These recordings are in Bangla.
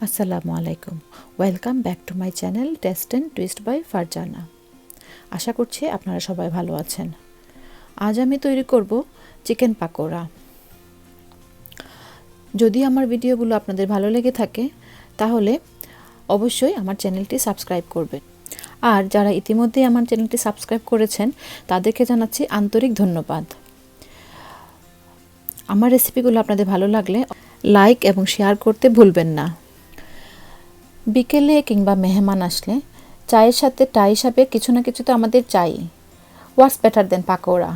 আসসালামু আলাইকুম। Welcome back to my channel Taste and Twist by Farzana. আশা করছি আপনারা সবাই ভালো আছেন। আজ আমি তৈরি করব চিকেন পাকোড়া। যদি আমার ভিডিওগুলো আপনাদের ভালো লেগে থাকে তাহলে অবশ্যই আমার চ্যানেলটি সাবস্ক্রাইব করবেন। আর যারা ইতিমধ্যেই আমার চ্যানেলটি সাবস্ক্রাইব করেছেন তাদেরকে জানাচ্ছি আন্তরিক ধন্যবাদ। আমার রেসিপিগুলো আপনাদের ভালো লাগলে লাইক এবং শেয়ার করতে ভুলবেন না। বিকেলে কিংবা মেহমান আসলে চায়ের সাথে টা হিসাবে কিছু না কিছু তো আমাদের চাই। হোয়াটস বেটার দেন পাকোড়া,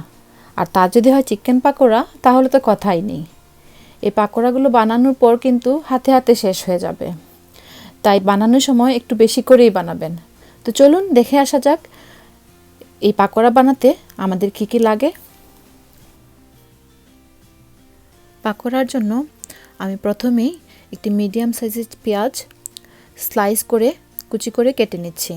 আর তা যদি হয় চিকেন পাকোড়া তাহলে তো কথাই নেই। এই পাকোড়াগুলো বানানোর পর কিন্তু হাতে হাতে শেষ হয়ে যাবে, তাই বানানোর সময় একটু বেশি করেই বানাবেন। তো চলুন দেখে আসা যাক এই পাকোড়া বানাতে আমাদের কী কী লাগে। পাকোড়ার জন্য আমি প্রথমেই একটি মিডিয়াম সাইজের পেঁয়াজ স্লাইস করে কুচি করে কেটে নিচ্ছি।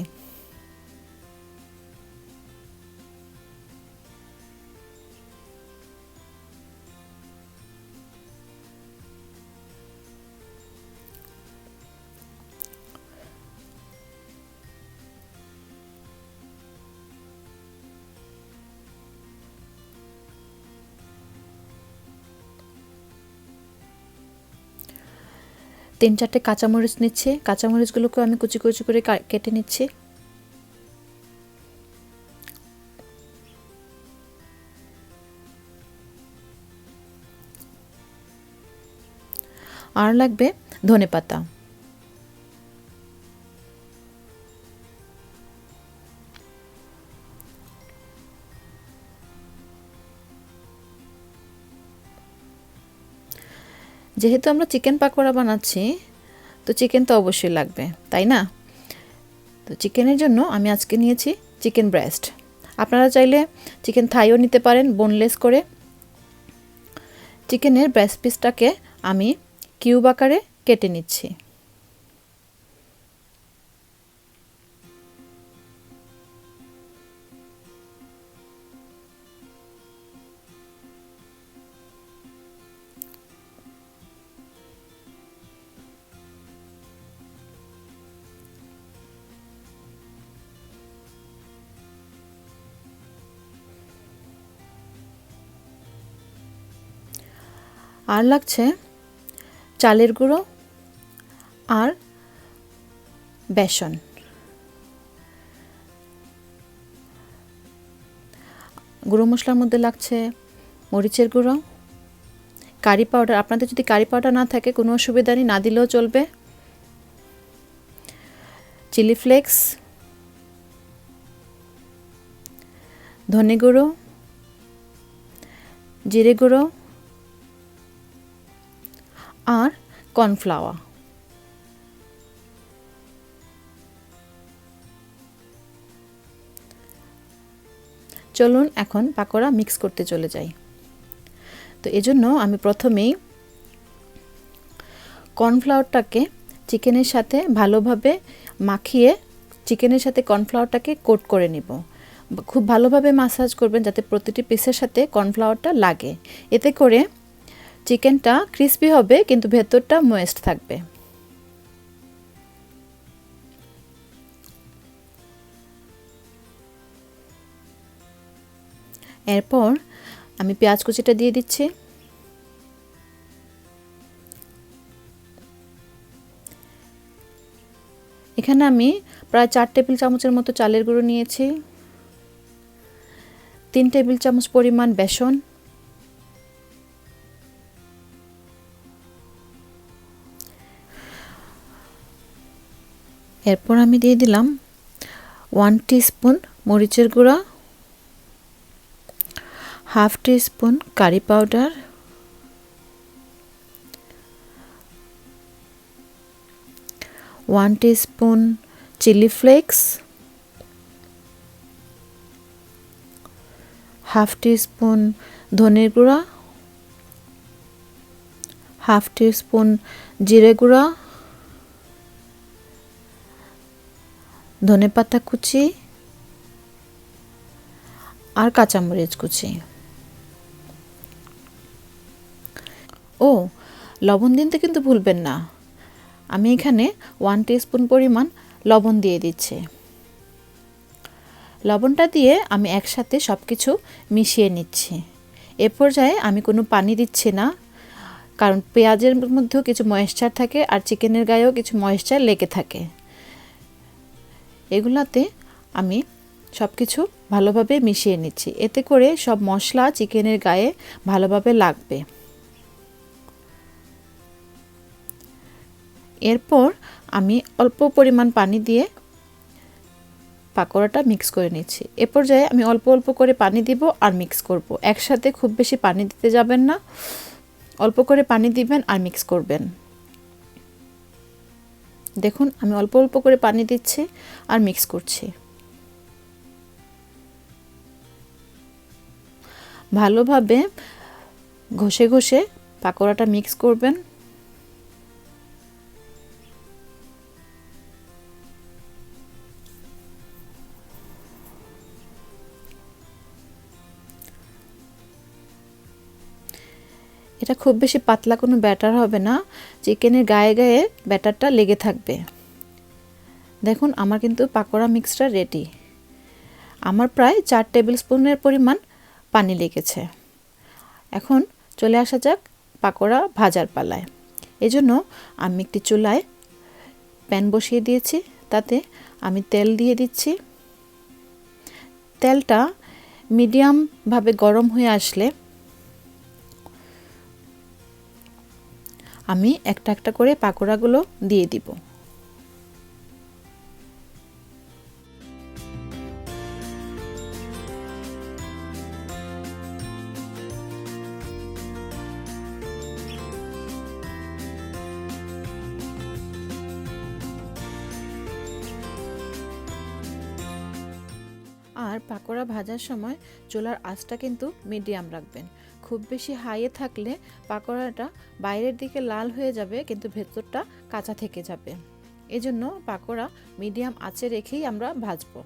তিন চারটে কাঁচামরিচ নিচ্ছি, কাঁচামরিচগুলোকে আমি কুচি কুচি করে কেটে নিচ্ছি। আর লাগবে ধনেপাতা। যেহেতু আমরা চিকেন পাকোড়া বানাচ্ছি তো চিকেন তো অবশ্যই লাগবে, তাই না? তো চিকেনের জন্য আমি আজকে নিয়েছি চিকেন ব্রেস্ট। আপনারা চাইলে চিকেন থাইও নিতে পারেন বোনলেস করে। চিকেনের ব্রেস্ট পিসটাকে আমি কিউব আকারে কেটে নিচ্ছি। আর লাগছে চালের গুঁড়ো আর বেসন। গুঁড়ো মশলার মধ্যে লাগছে মরিচের গুঁড়ো, কারি পাউডার। আপনাদের যদি কারি পাউডার না থাকে কোনো অসুবিধা নেই, না দিলেও চলবে। চিলি ফ্লেক্স, ধনে গুঁড়ো, জিরে গুঁড়ো আর কর্নফ্লাওয়ার। চলুন এখন পাকোড়া মিক্স করতে চলে যাই। তো এজন্য আমি প্রথমেই কর্নফ্লাওয়ারটাকে চিকেনের সাথে ভালোভাবে মাখিয়ে চিকেনের সাথে কর্নফ্লাওয়ারটাকে কোট করে নিব। খুব ভালোভাবে মাসাজ করবেন যাতে প্রতিটি পিসের সাথে কর্নফ্লাওয়ারটা লাগে। এতে করে চিকেনটা ক্রিস্পি হবে কিন্তু ভেতরটা ময়েস্ট থাকবে। এরপর আমি পেঁয়াজ কুচিটা দিয়ে দিচ্ছি। এখানে আমি প্রায় 4 টেবিল চামচের মতো চালের গুঁড়ো নিয়েছি, 3 টেবিল চামচ পরিমাণ বেসন, এরপর আমি দিয়ে দিলাম 1 টিস্পুন মরিচের গুঁড়া, half teaspoon curry powder, 1 teaspoon chilli flakes, half teaspoon ধনের গুঁড়া, হাফ টিস্পুন জিরে গুঁড়া, ধনেপাতা কুচি আর কাঁচামরিচ কুচি। ও লবণ দিতে কিন্তু ভুলবেন না। আমি এখানে 1 টিস্পুন পরিমাণ লবণ দিয়ে দিচ্ছি। লবণটা দিয়ে আমি একসাথে সব কিছু মিশিয়ে নিচ্ছি। এ পর্যায়ে আমি কোনো পানি দিচ্ছি না, কারণ পেঁয়াজের মধ্যেও কিছু ময়েশ্চার থাকে আর চিকেনের গায়েও কিছু ময়েশ্চার লেগে থাকে। এগুলাতে আমি সব কিছু ভালোভাবে মিশিয়ে নিচ্ছি, এতে করে সব মশলা চিকেনের গায়ে ভালোভাবে লাগবে। এরপর আমি অল্প পরিমাণ পানি দিয়ে পাকোড়াটা মিক্স করে নিচ্ছি। এ পর্যায়ে আমি অল্প অল্প করে পানি দিব আর মিক্স করব। একসাথে খুব বেশি পানি দিতে যাবেন না, অল্প করে পানি দিবেন আর মিক্স করবেন। দেখুন আমি অল্প অল্প করে পানি দিচ্ছি আর মিক্স করছি। ভালোভাবে ঘষে ঘষে পাকোড়াটা মিক্স করবেন। এটা খুব বেশি পাতলা কোনো ব্যাটার হবে না, চিকেনের গায়ে গায়ে ব্যাটারটা লেগে থাকবে। দেখুন আমার কিন্তু পাকোড়া মিক্সটা রেডি। আমার প্রায় 4 টেবিল স্পুনের পরিমাণ পানি লেগেছে। এখন চলে আসা যাক পাকোড়া ভাজার পালায়। এজন্য আমি একটি চুলায় প্যান বসিয়ে দিয়েছি, তাতে আমি তেল দিয়ে দিচ্ছি। তেলটা মিডিয়ামভাবে গরম হয়ে আসলে আমি একটা একটা করে পাকোড়াগুলো দিয়ে দিব। আর পাকোড়া ভাজার সময় চুলার আঁচটা কিন্তু মিডিয়াম রাখবেন। খুব বেশি হাইয়ে থাকলে পাকোড়াটা বাইরের দিকে লাল হয়ে যাবে কিন্তু ভেতরটা কাঁচা থেকে যাবে। এজন্য পাকোড়া মিডিয়াম আঁচে রেখেই আমরা ভাজবো।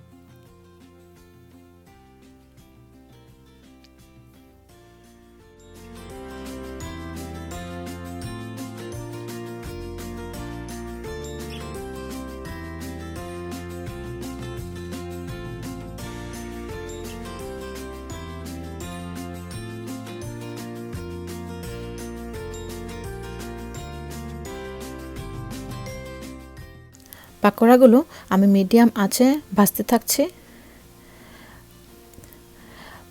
পাকোড়াগুলো আমি মিডিয়াম আঁচে ভাজতে থাকছি।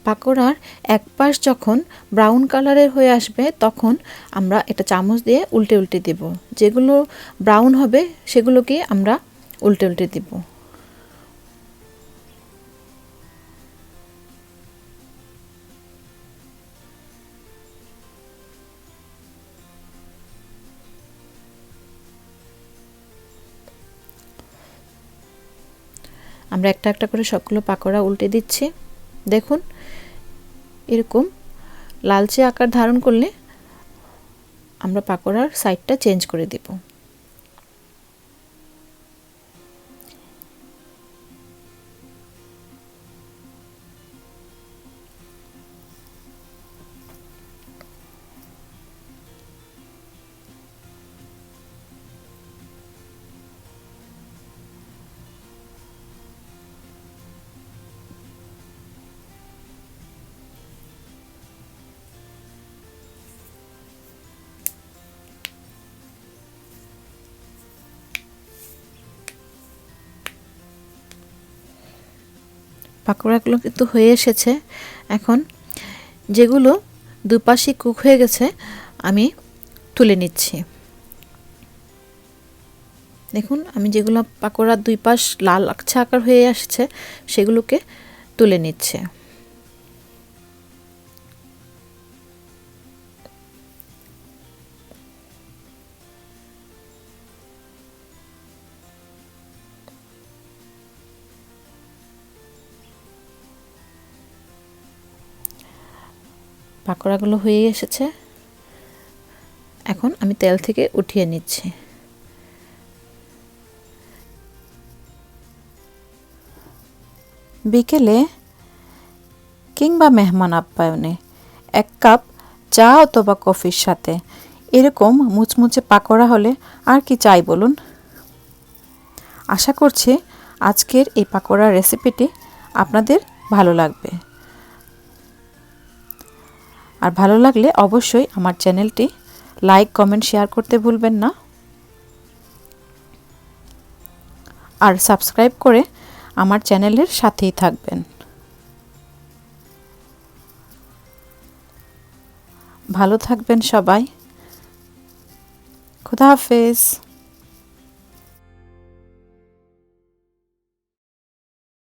পাকোড়ার এক পাশ যখন ব্রাউন কালারের হয়ে আসবে তখন আমরা এটা চামচ দিয়ে উল্টে উল্টে দেব। যেগুলো ব্রাউন হবে সেগুলোকে আমরা উল্টে উল্টে দেব। আমরা একটা একটা করে সবগুলো পাকোড়া উল্টে দিচ্ছি। দেখুন এরকম লালচে আকার ধারণ করলে আমরা পাকোড়ার সাইডটা চেঞ্জ করে দেব। পাকোড়াগুলো কিন্তু হয়ে এসেছে। এখন যেগুলো দুপাশে কুক হয়ে গেছে আমি তুলে নিচ্ছি। দেখুন আমি যেগুলো পাকোড়ার দুই পাশ লাল আচ্ছা আকার হয়ে আসছে সেগুলোকে তুলে নিচ্ছে। পাকোড়াগুলো হয়ে এসেছে, এখন আমি তেল থেকে উঠিয়ে নিচ্ছি। বিকেলে কিংবা মেহমান আপ্যায়নে 1 কাপ চা অথবা কফির সাথে এরকম মুচমুচে পাকোড়া হলে আর কি চাই বলুন। আশা করছি আজকের এই পাকোড়ার রেসিপিটি আপনাদের ভালো লাগবে। আর ভালো লাগলে অবশ্যই আমার চ্যানেলটি লাইক, কমেন্ট, শেয়ার করতে ভুলবেন না। আর সাবস্ক্রাইব করে আমার চ্যানেলের সাথেই থাকবেন। ভালো থাকবেন সবাই। খুদা হাফেজ।